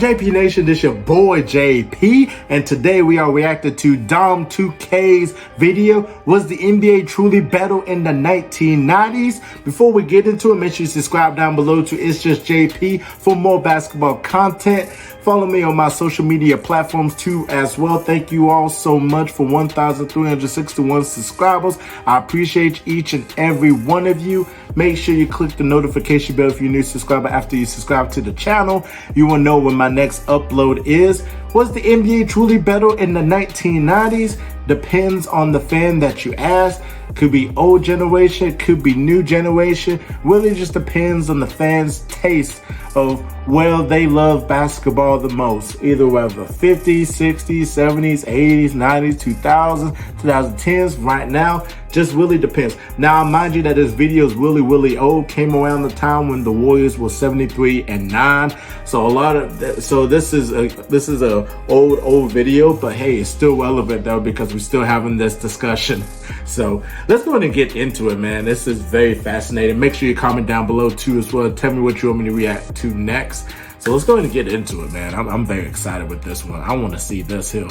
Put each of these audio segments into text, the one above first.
JP Nation? This your boy JP, and today we are reacting to Dom 2K's video. Was the NBA truly better in the 1990s? Before we get into it, make sure you subscribe down below to It's Just JP for more basketball content. Follow me on my social media platforms too as well. Thank you all so much for 1,361 subscribers. I appreciate each and every one of you. Make sure you click the notification bell if you're a new subscriber. After you subscribe to the channel, you will know when my next upload is. Was the NBA truly better in the 1990s? Depends on the fan that you ask. Could be old generation, could be new generation. Really just depends on the fans' taste of where they love basketball the most. Either whether 50s, 60s, 70s, 80s, 90s, 2000s, 2010s, right now, just really depends. Now, mind you that this video is really old. Came around the time when the Warriors were 73-9. So this is a old video, but hey, it's still relevant though because we're still having this discussion. So let's go ahead and get into it, man. This is very fascinating. Make sure you comment down below too as well. Tell me what you want me to react to next. So let's go ahead and get into it, man. I'm very excited with this one. I want to see this here.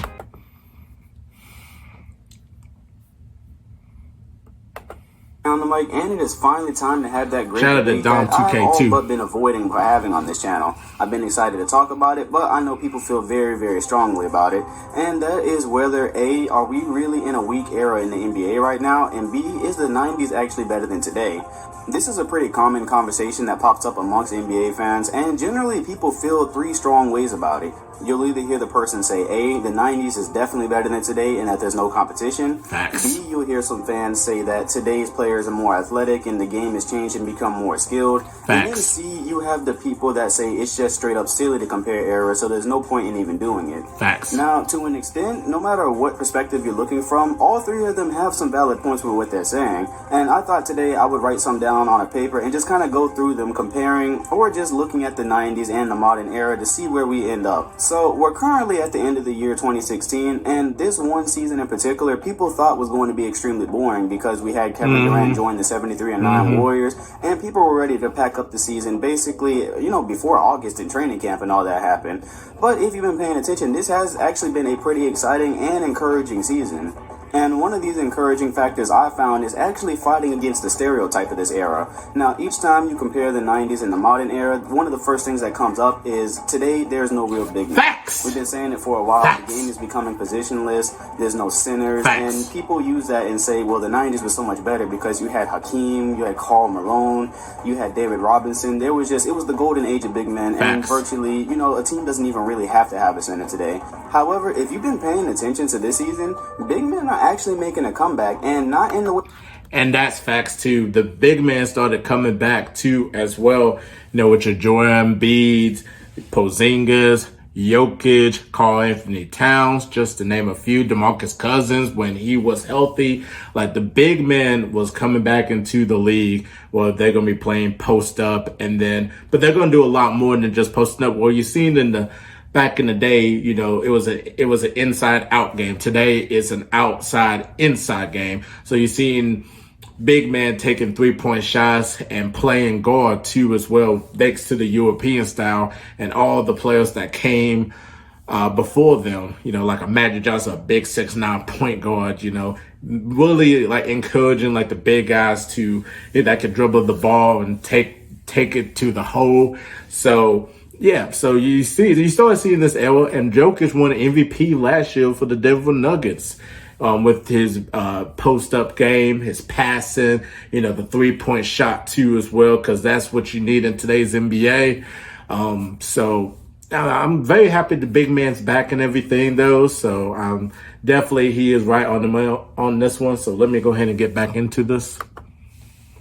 On the mic, and it is finally time to have that great shout out to debate Dom that I've 2K all too. but been avoiding having on this channel. I've been excited to talk about it, but I know people feel very strongly about it, and that is whether A, are we really in a weak era in the NBA right now, and B, is the 90s actually better than today? This is a pretty common conversation that pops up amongst NBA fans, and generally people feel three strong ways about it. You'll either hear the person say, A, the 90s is definitely better than today and that there's no competition. Facts. B, you'll hear some fans say that today's players are more athletic and the game has changed and become more skilled. Facts. And then C, you have the people that say it's just straight up silly to compare eras, so there's no point in even doing it. Facts. Now, to an extent, no matter what perspective you're looking from, all three of them have some valid points with what they're saying. And I thought today I would write some down on a paper and just kind of go through them, comparing or just looking at the 90s and the modern era to see where we end up. So we're currently at the end of the year 2016, and this one season in particular, people thought was going to be extremely boring because we had Kevin Durant join the 73-9 Warriors, and people were ready to pack up the season basically, you know, before August and training camp and all that happened. But if you've been paying attention, this has actually been a pretty exciting and encouraging season. And one of these encouraging factors I found is actually fighting against the stereotype of this era. Now, each time you compare the 90s and the modern era, one of the first things that comes up is today there's no real big man. Facts. We've been saying it for a while. Facts. The game is becoming positionless. There's no centers. Facts. And people use that and say, well, the 90s was so much better because you had Hakeem, you had Karl Malone, you had David Robinson. It was the golden age of big men. Facts. And virtually, you know, a team doesn't even really have to have a center today. However, if you've been paying attention to this season, big men are actually making a comeback, and not in the way. And that's facts too. The big men started coming back too as well. You know, with your Joel Embiid, Porzingis, Jokic, Karl Anthony Towns, just to name a few. DeMarcus Cousins, when he was healthy, like the big men was coming back into the league. Well, they're gonna be playing post up, and then, but they're gonna do a lot more than just posting up. Well, you've seen in the back in the day, you know, it was an inside out game. Today it's an outside inside game. So you're seeing big man taking 3-point shots and playing guard too as well, thanks to the European style and all the players that came before them, you know, like a Magic Johnson, a big 6'9" point guard, you know, really like encouraging like the big guys to that can dribble the ball and take it to the hole. So yeah, so you started seeing this era, and Jokic won an MVP last year for the Denver Nuggets with his post-up game, his passing, you know, the 3-point shot too as well, because that's what you need in today's NBA. So I'm very happy the big man's back and everything though. So definitely he is right on this one. So let me go ahead and get back into this.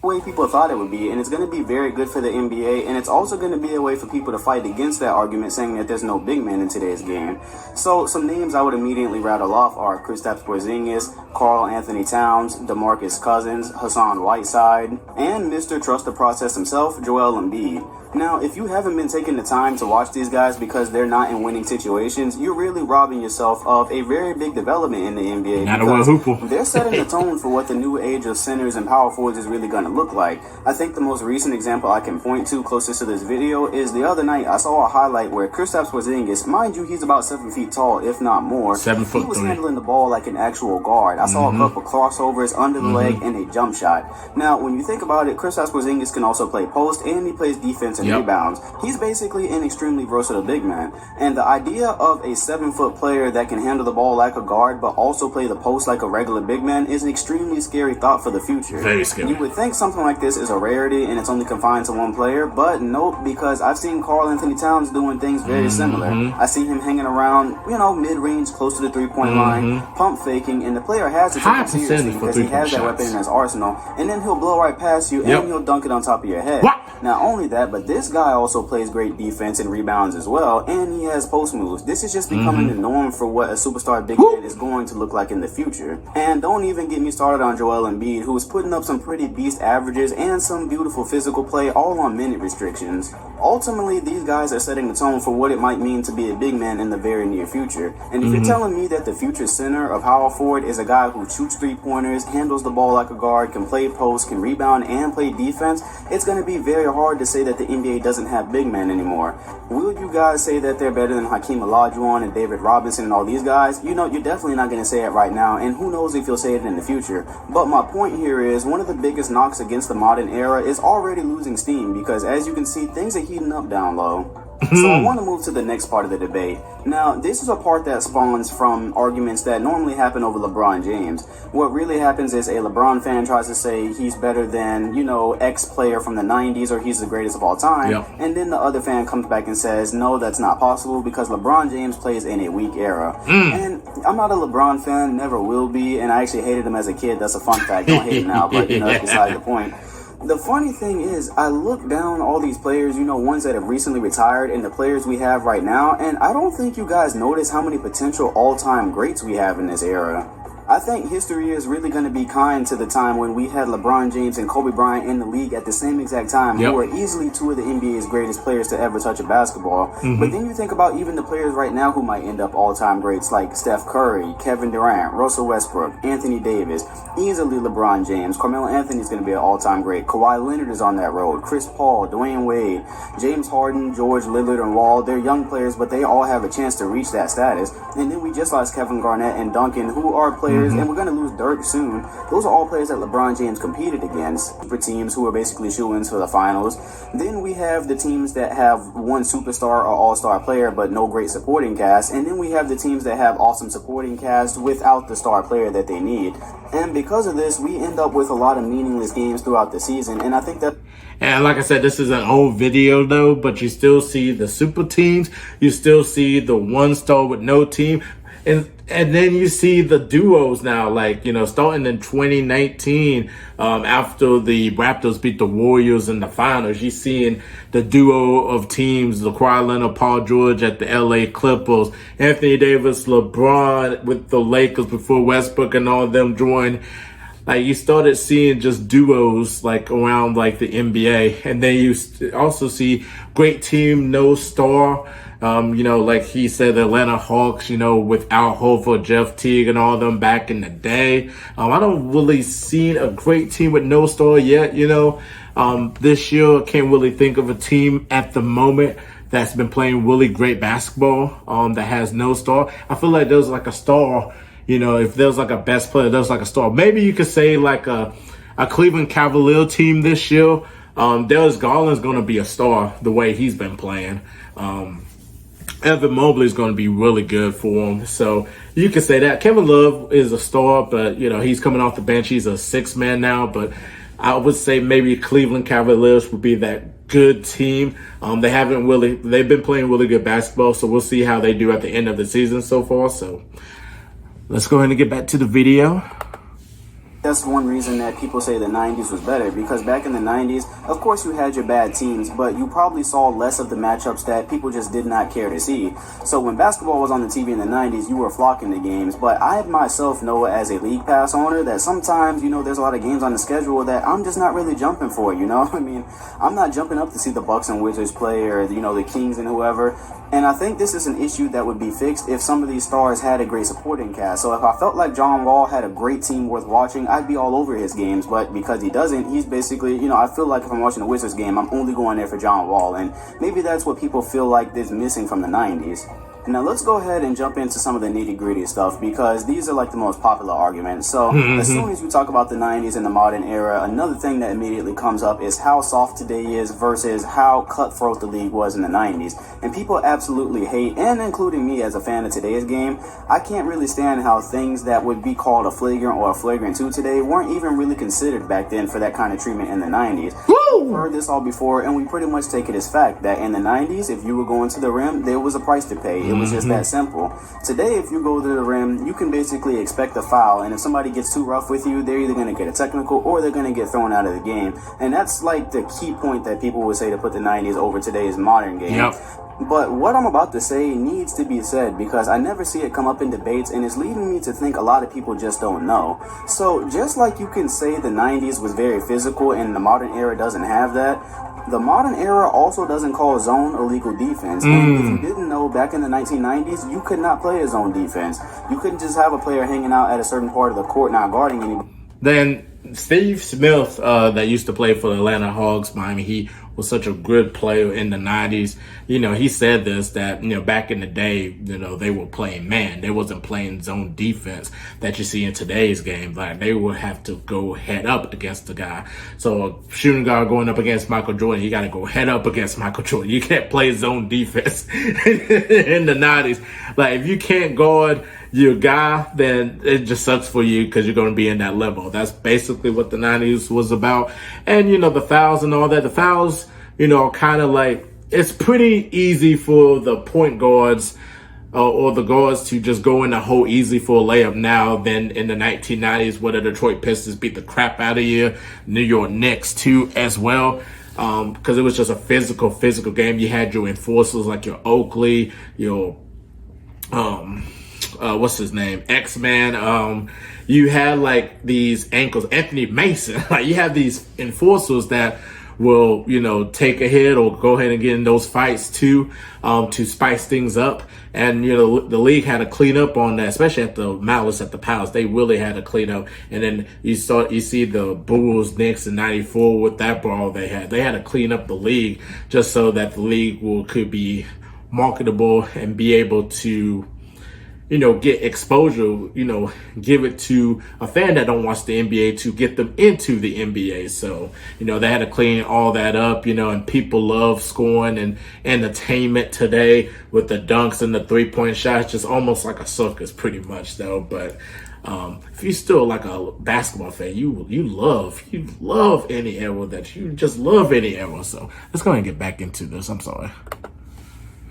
Way people thought it would be, and it's going to be very good for the NBA, and it's also going to be a way for people to fight against that argument saying that there's no big man in today's game. So some names I would immediately rattle off are Kristaps Porzingis, Karl Anthony Towns, DeMarcus Cousins, Hassan Whiteside, and Mr. Trust the Process himself, Joel Embiid. Now, if you haven't been taking the time to watch these guys because they're not in winning situations, you're really robbing yourself of a very big development in the NBA. Not a hooper. They're setting the tone for what the new age of centers and power forwards is really going to to look like. I think the most recent example I can point to closest to this video is the other night I saw a highlight where Kristaps Porzingis, mind you, he's about 7 feet tall, if not more. 7 foot. He was handling the ball like an actual guard. I saw a couple crossovers under the leg and a jump shot. Now, when you think about it, Kristaps Porzingis can also play post and he plays defense and rebounds. He's basically an extremely versatile big man. And the idea of a 7-foot player that can handle the ball like a guard but also play the post like a regular big man is an extremely scary thought for the future. Very scary. You would think something like this is a rarity and it's only confined to one player, but nope, because I've seen Karl Anthony Towns doing things very similar. I see him hanging around, mid-range, close to the three-point line, pump faking, and the player has to take him seriously because he has that weapon in his arsenal, and then he'll blow right past you and he'll dunk it on top of your head. Not only that, but this guy also plays great defense and rebounds as well, and he has post moves. This is just becoming the norm for what a superstar big man is going to look like in the future. And don't even get me started on Joel Embiid, who's putting up some pretty beast averages and some beautiful physical play, all on minute restrictions. Ultimately, these guys are setting the tone for what it might mean to be a big man in the very near future. And if you're telling me that the future center of power forward is a guy who shoots three-pointers, handles the ball like a guard, can play post, can rebound, and play defense, it's going to be very hard to say that the NBA doesn't have big men anymore. Will you guys say that they're better than Hakeem Olajuwon and David Robinson and all these guys? You're definitely not going to say it right now, and who knows if you'll say it in the future. But my point here is one of the biggest knocks against the modern era is already losing steam because, as you can see, things are heating up down low. So I want to move to the next part of the debate. Now, this is a part that spawns from arguments that normally happen over LeBron James. What really happens is a LeBron fan tries to say he's better than, X player from the 90s or he's the greatest of all time. And then the other fan comes back and says, no, that's not possible because LeBron James plays in a weak era. And I'm not a LeBron fan, never will be, and I actually hated him as a kid. That's a fun fact. Don't hate him now, but, that's beside the point. The funny thing is, I look down all these players, ones that have recently retired and the players we have right now, and I don't think you guys notice how many potential all-time greats we have in this era. I think history is really going to be kind to the time when we had LeBron James and Kobe Bryant in the league at the same exact time, who are easily two of the NBA's greatest players to ever touch a basketball. But then you think about even the players right now who might end up all-time greats like Steph Curry, Kevin Durant, Russell Westbrook, Anthony Davis, easily LeBron James. Carmelo Anthony's going to be an all-time great. Kawhi Leonard is on that road. Chris Paul, Dwayne Wade, James Harden, George Lillard, and Wall. They're young players, but they all have a chance to reach that status. And then we just lost Kevin Garnett and Duncan, who are players, and we're going to lose Dirk soon. Those are all players that LeBron James competed against for teams who are basically shoo-ins for the finals. Then we have the teams that have one superstar or all-star player but no great supporting cast. And then we have the teams that have awesome supporting cast without the star player that they need. And because of this, we end up with a lot of meaningless games throughout the season. And I think that... And like I said, this is an old video though, but you still see the super teams. You still see the one star with no team. And then you see the duos now, starting in 2019, after the Raptors beat the Warriors in the finals, you're seeing the duo of teams, the Kawhi Leonard, Paul George at the LA Clippers, Anthony Davis, LeBron with the Lakers before Westbrook and all of them joined. You started seeing just duos around the NBA, and then you also see great team, no star. Like he said, the Atlanta Hawks, with Al Horford, Jeff Teague, and all of them back in the day. I don't really see a great team with no star yet. This year I can't really think of a team at the moment that's been playing really great basketball that has no star. I feel like there's a star. If there's a best player, there's a star. Maybe you could say a Cleveland Cavalier team this year. Darius Garland's going to be a star the way he's been playing. Evan Mobley is going to be really good for him. So you could say that. Kevin Love is a star, but, he's coming off the bench. He's a 6th man now. But I would say maybe Cleveland Cavaliers would be that good team. They've been playing really good basketball. So we'll see how they do at the end of the season so far. So let's go ahead and get back to the video. That's one reason that people say the 90s was better, because back in the 90s, of course you had your bad teams, but you probably saw less of the matchups that people just did not care to see. So when basketball was on the TV in the 90s, you were flocking to games, but I myself know as a league pass owner that sometimes, there's a lot of games on the schedule that I'm just not really jumping for, I mean, I'm not jumping up to see the Bucks and Wizards play or, the Kings and whoever. And I think this is an issue that would be fixed if some of these stars had a great supporting cast. So if I felt like John Wall had a great team worth watching, I'd be all over his games, but because he doesn't, he's basically, you know, I feel like if I'm watching a Wizards game, I'm only going there for John Wall, and maybe that's what people feel like is missing from the 90s. Now let's go ahead and jump into some of the nitty-gritty stuff, because these are like the most popular arguments. So as soon as you talk about the 90s and the modern era, another thing that immediately comes up is how soft today is versus how cutthroat the league was in the 90s. And people absolutely hate, and including me as a fan of today's game, I can't really stand how things that would be called a flagrant or a flagrant 2 today weren't even really considered back then for that kind of treatment in the 90s. We've heard this all before, and we pretty much take it as fact that in the 90s, if you were going to the rim, there was a price to pay. It was just that simple. Today, if you go to the rim, you can basically expect a foul, and if somebody gets too rough with you, they're either going to get a technical or they're going to get thrown out of the game. And that's like the key point that people would say to put the 90s over today's modern game. Yep. But what I'm about to say needs to be said, because I never see it come up in debates, and it's leading me to think a lot of people just don't know. So just like you can say the 90s was very physical and the modern era doesn't have that, the modern era also doesn't call zone illegal defense. And if you didn't know, back in the 1990s, you could not play a zone defense. You couldn't just have a player hanging out at a certain part of the court not guarding anybody. Then Steve Smith, that used to play for the Atlanta Hawks, Miami Heat, was such a good player in the 90s. You know, he said this, that, you know, back in the day, you know, they were playing man. They wasn't playing zone defense that you see in today's game. Like, they would have to go head up against the guy. So a shooting guard going up against Michael Jordan, you got to go head up against Michael Jordan. You can't play zone defense in the 90s. Like, if you can't guard your guy, then it just sucks for you, because you're going to be in that level. That's basically what the 90s was about. And, you know, the fouls and all that. The fouls, you know, kind of like, it's pretty easy for the point guards or the guards to just go in the hole easy for a layup now than in the 1990s, where the Detroit Pistons beat the crap out of you. New York Knicks too as well. Because it was just a physical game. You had your enforcers like your Oakley, your what's his name? X-Man. You had like these ankles, Anthony Mason. Like, you have these enforcers that will, you know, take a hit or go ahead and get in those fights too, to spice things up. And, you know, the league had to clean up on that, especially at the Malice at the Palace. They really had to clean up. And then you see the Bulls, Knicks in 94 with that brawl they had. They had to clean up the league just so that the league could be marketable and be able to, you know, get exposure, you know, give it to a fan that don't watch the NBA to get them into the NBA. So, you know, they had to clean all that up, you know, and people love scoring and entertainment today with the dunks and the 3-point shots, just almost like a circus pretty much though. But if you're still like a basketball fan, you love any era that you just love any era. So let's go ahead and get back into this. I'm sorry.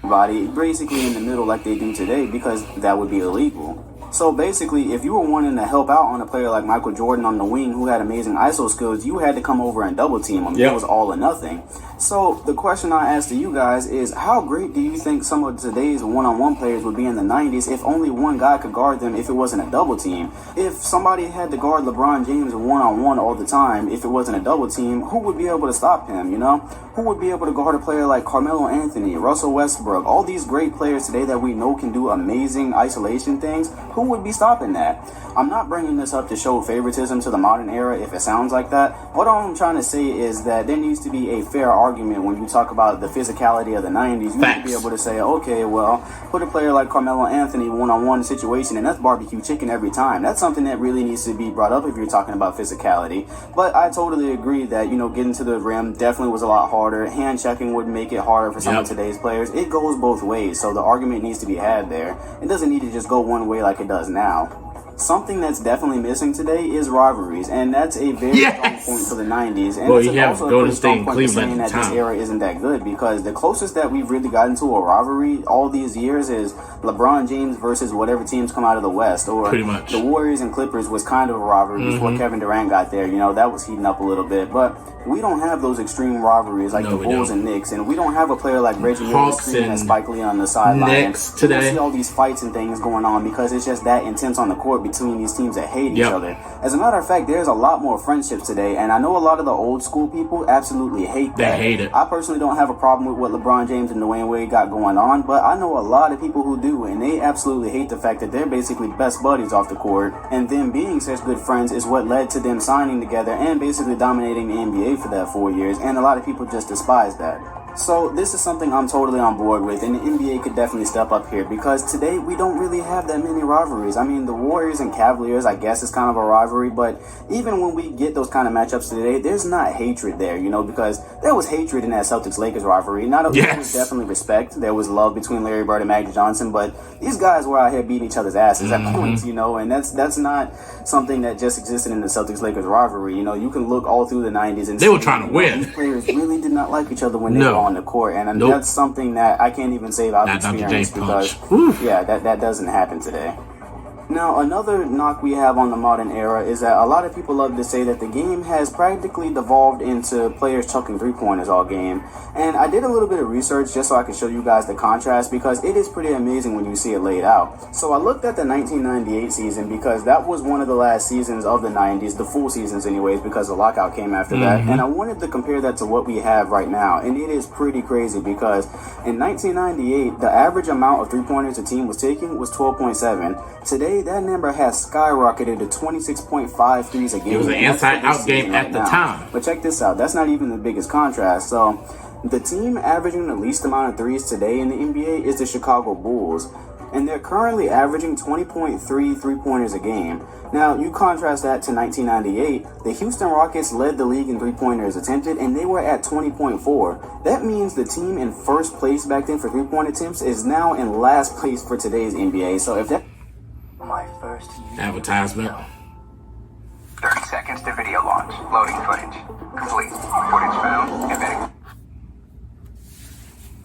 Body basically in the middle like they do today, because that would be illegal. So basically, if you were wanting to help out on a player like Michael Jordan on the wing who had amazing ISO skills, you had to come over and double team him. It was all or nothing. So the question I ask to you guys is, how great do you think some of today's one-on-one players would be in the 90s if only one guy could guard them if it wasn't a double team? If somebody had to guard LeBron James one-on-one all the time, if it wasn't a double team, who would be able to stop him, you know? Who would be able to guard a player like Carmelo Anthony, Russell Westbrook, all these great players today that we know can do amazing isolation things? Who would be stopping that? I'm not bringing this up to show favoritism to the modern era if it sounds like that. What I'm trying to say is that there needs to be a fair argument when you talk about the physicality of the 90s. You need to be able to say, okay, well, put a player like Carmelo Anthony one-on-one situation, and that's barbecue chicken every time. That's something that really needs to be brought up if you're talking about physicality. But I totally agree that, you know, getting to the rim definitely was a lot harder. Hand checking would make it harder for some of today's players. It goes both ways, so the argument needs to be had there. It doesn't need to just go one way like it does now. Something that's definitely missing today is rivalries, and that's a very strong point for the 90s. And well, it's you have also Golden a State strong and point for Cleveland saying at that the this time. era isn't that good, because the closest that we've really gotten to a rivalry all these years is LeBron James versus whatever teams come out of the West, or pretty much the Warriors and Clippers was kind of a rivalry before Kevin Durant got there. You know, that was heating up a little bit, but we don't have those extreme rivalries like the Bulls and Knicks, and we don't have a player like Reggie Miller screaming at Spike Lee on the sideline. Knicks today. You see all these fights and things going on because it's just that intense on the court, between these teams that hate each Yep. other. As a matter of fact, there's a lot more friendships today, and I know a lot of the old school people absolutely hate that. They hate it. I personally don't have a problem with what LeBron James and Dwayne Wade got going on, but I know a lot of people who do, and they absolutely hate the fact that they're basically best buddies off the court, and them being such good friends is what led to them signing together and basically dominating the NBA for that 4 years, and a lot of people just despise that. So this is something I'm totally on board with, and the NBA could definitely step up here, because today we don't really have that many rivalries. I mean, the Warriors and Cavaliers, I guess, is kind of a rivalry, but even when we get those kind of matchups today, there's not hatred there, you know, because there was hatred in that Celtics-Lakers rivalry. There was definitely respect. There was love between Larry Bird and Magic Johnson, but these guys were out here beating each other's asses at points, you know, and that's not something that just existed in the Celtics-Lakers rivalry. You know, you can look all through the 90s and they were trying to win. These players really did not like each other when they were on the court, and that's something that I can't even say I've experienced, because that doesn't happen today. Now, another knock we have on the modern era is that a lot of people love to say that the game has practically devolved into players chucking three-pointers all game. And I did a little bit of research just so I could show you guys the contrast, because it is pretty amazing when you see it laid out. So I looked at the 1998 season, because that was one of the last seasons of the 90s, the full seasons anyways, because the lockout came after that. And I wanted to compare that to what we have right now. And it is pretty crazy, because in 1998, the average amount of three-pointers a team was taking was 12.7. Today, that number has skyrocketed to 26.5 threes a game. It was an inside-out game at the time. But check this out. That's not even the biggest contrast. So, the team averaging the least amount of threes today in the NBA is the Chicago Bulls. And they're currently averaging 20.3 three-pointers a game. Now, you contrast that to 1998, the Houston Rockets led the league in three-pointers attempted, and they were at 20.4. That means the team in first place back then for three-point attempts is now in last place for today's NBA. So if that... My first advertisement. 30 seconds to video launch. Loading footage. Complete. Footage found. Embedding.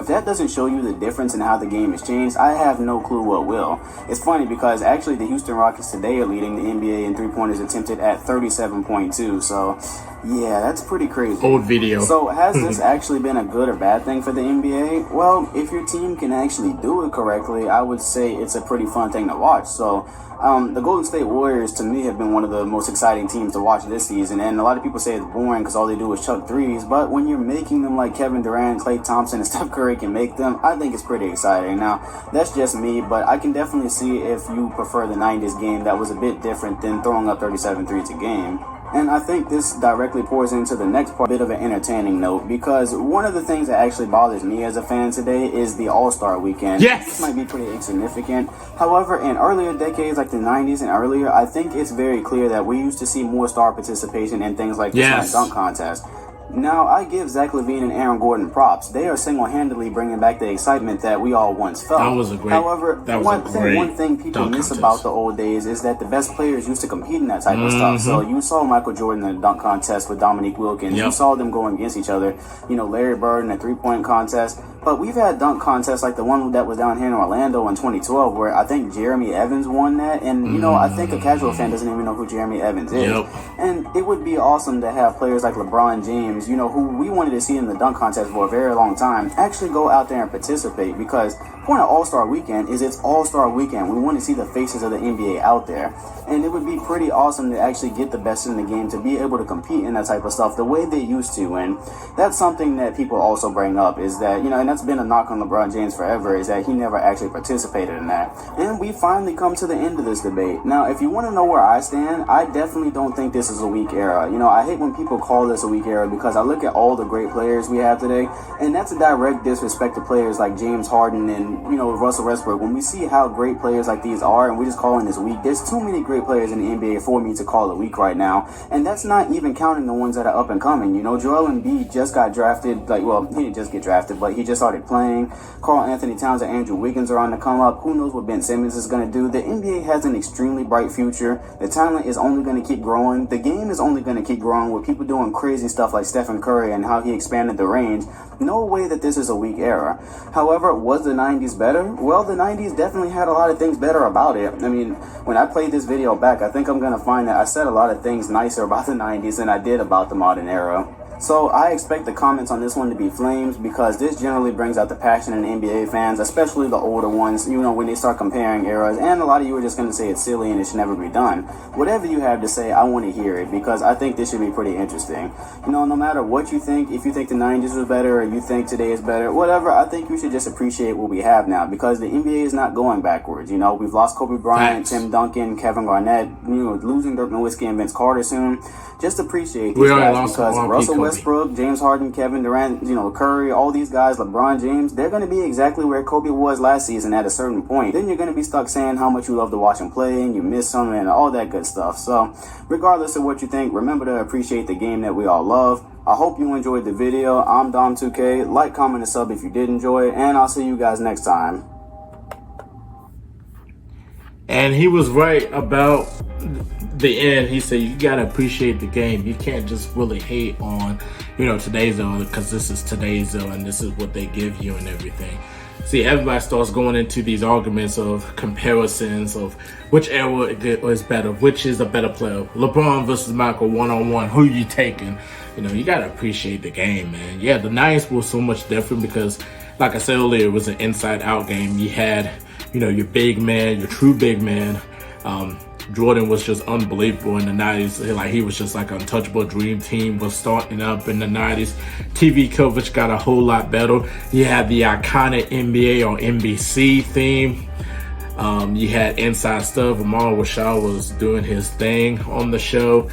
If that doesn't show you the difference in how the game has changed, I have no clue what will. It's funny, because actually the Houston Rockets today are leading the NBA in three-pointers attempted at 37.2. So, yeah, that's pretty crazy. Old video. So, has this actually been a good or bad thing for the NBA? Well, if your team can actually do it correctly, I would say it's a pretty fun thing to watch. So, the Golden State Warriors, to me, have been one of the most exciting teams to watch this season. And a lot of people say it's boring because all they do is chuck threes. But when you're making them like Kevin Durant, Klay Thompson, and Steph Curry can make them, I think it's pretty exciting. Now, that's just me, but I can definitely see if you prefer the 90s game that was a bit different than throwing up 37 threes a game. And I think this directly pours into the next part, a bit of an entertaining note, because one of the things that actually bothers me as a fan today is the All-Star Weekend. Yes! This might be pretty insignificant. However, in earlier decades, like the 90s and earlier, I think it's very clear that we used to see more star participation in things like the slam dunk contest. Now, I give Zach LaVine and Aaron Gordon props. They are single-handedly bringing back the excitement that we all once felt. That was a great. However, one thing people dunk miss contest about the old days is that the best players used to compete in that type of stuff. So you saw Michael Jordan in the dunk contest with Dominique Wilkins. You saw them going against each other. You know, Larry Bird in the three-point contest. But we've had dunk contests like the one that was down here in Orlando in 2012, where I think Jeremy Evans won that. And, you know, I think a casual fan doesn't even know who Jeremy Evans is. And it would be awesome to have players like LeBron James, you know, who we wanted to see in the dunk contest for a very long time, actually go out there and participate, because the point of All-Star Weekend is it's All-Star Weekend. We want to see the faces of the NBA out there. And it would be pretty awesome to actually get the best in the game to be able to compete in that type of stuff the way they used to. And that's something that people also bring up, is that, you know, and that's been a knock on LeBron James forever, is that he never actually participated in that. And we finally come to the end of this debate. Now, if you want to know where I stand, I definitely don't think this is a weak era. You know, I hate when people call this a weak era, because I look at all the great players we have today, and that's a direct disrespect to players like James Harden and, you know, Russell Westbrook. When we see how great players like these are, and we just calling this weak, there's too many great players in the NBA for me to call it weak right now. And that's not even counting the ones that are up and coming. You know, Joel Embiid just got drafted, like, well, he didn't just get drafted, but he just started playing. Karl Anthony Towns and Andrew Wiggins are on the come up. Who knows what Ben Simmons is going to do? The NBA has an extremely bright future. The talent is only going to keep growing. The game is only going to keep growing, with people doing crazy stuff like Stephen Curry and how he expanded the range. No way that this is a weak era. However, was the 90s better? Well, the 90s definitely had a lot of things better about it. I mean, when I played this video back, I think I'm going to find that I said a lot of things nicer about the 90s than I did about the modern era. So I expect the comments on this one to be flames, because this generally brings out the passion in NBA fans, especially the older ones, you know, when they start comparing eras. And a lot of you are just going to say it's silly and it should never be done. Whatever you have to say, I want to hear it, because I think this should be pretty interesting. You know, no matter what you think, if you think the 90s was better or you think today is better, whatever, I think you should just appreciate what we have now, because the NBA is not going backwards. You know, we've lost Kobe Bryant, Tim Duncan, Kevin Garnett, you know, losing Dirk Nowitzki and Vince Carter soon. Just appreciate these guys, because Russell Westbrook, James Harden, Kevin Durant, you know, Curry, all these guys, LeBron James, they're going to be exactly where Kobe was last season at a certain point. Then you're going to be stuck saying how much you love to watch him play and you miss him and all that good stuff. So regardless of what you think, remember to appreciate the game that we all love. I hope you enjoyed the video. I'm Dom2K. Like, comment, and sub if you did enjoy it, and I'll see you guys next time. And he was right about the end. He said you gotta appreciate the game. You can't just really hate on, you know, today's era, because this is today's era and this is what they give you and everything. See, everybody starts going into these arguments of comparisons of which era is better, which is a better player. LeBron versus Michael one-on-one, who you taking? You know, you gotta appreciate the game, man. Yeah, the 90s was so much different because, like I said earlier, it was an inside-out game. You had, you know, your big man, your true big man. Jordan was just unbelievable in the 90s. Like, he was just like an untouchable. Dream Team was starting up in the 90s. TV coverage got a whole lot better. You had the iconic NBA or NBC theme. You had inside stuff. Amar Rashad was doing his thing on the show.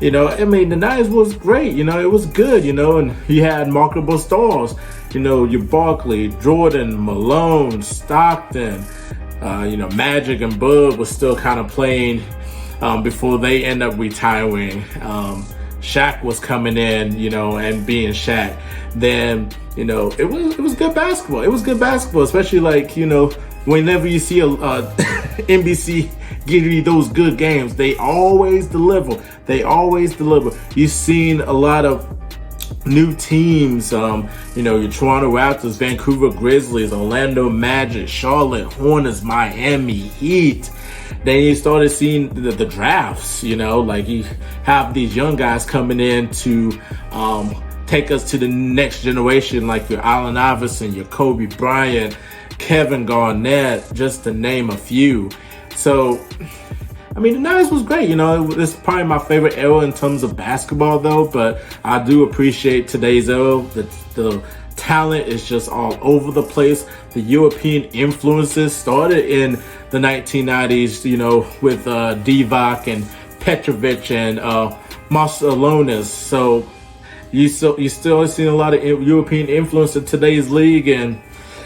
You know, I mean, the 90s was great. You know, it was good, you know, and you had marketable stars. You know, your Barkley, Jordan, Malone, Stockton, you know, Magic and Bud was still kind of playing before they end up retiring. Shaq was coming in, you know, and being Shaq. Then, you know, it was good basketball. It was good basketball, especially like, you know, whenever you see a NBC give you those good games, they always deliver. They always deliver. You've seen a lot of new teams, you know, your Toronto Raptors, Vancouver Grizzlies, Orlando Magic, Charlotte Hornets, Miami Heat. Then you started seeing the drafts, you know, like you have these young guys coming in to take us to the next generation, like your Allen Iverson, your Kobe Bryant, Kevin Garnett, just to name a few. So, I mean, the 90s was great, you know. It's probably my favorite era in terms of basketball, though. But I do appreciate today's era. The talent is just all over the place. The European influences started in the 1990s, you know, with Divac and Petrovic and Marcelonis. So you still see a lot of European influence in today's league, and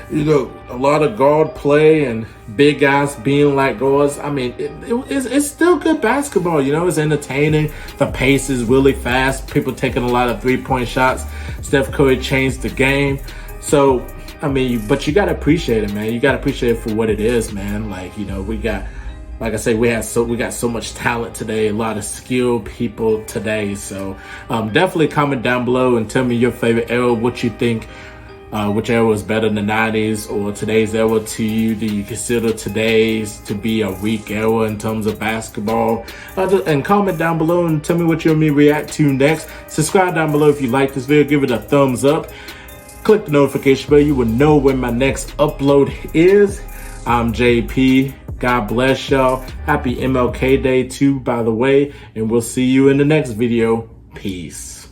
you know, a lot of guard play and big guys being like guards. I mean, it's still good basketball, you know. It's entertaining. The pace is really fast. People taking a lot of three-point shots. Steph Curry changed the game. So, I mean, but you got to appreciate it, man. You got to appreciate it for what it is, man. Like, you know, we got, like I say, we got so much talent today, a lot of skilled people today. So definitely comment down below and tell me your favorite era, what you think. Which era was better than the 90s or today's era to you? Do you consider today's to be a weak era in terms of basketball? And comment down below and tell me what you want me to react to next. Subscribe down below if you like this video. Give it a thumbs up. Click the notification bell. You will know when my next upload is. I'm JP. God bless y'all. Happy MLK Day too, by the way. And we'll see you in the next video. Peace.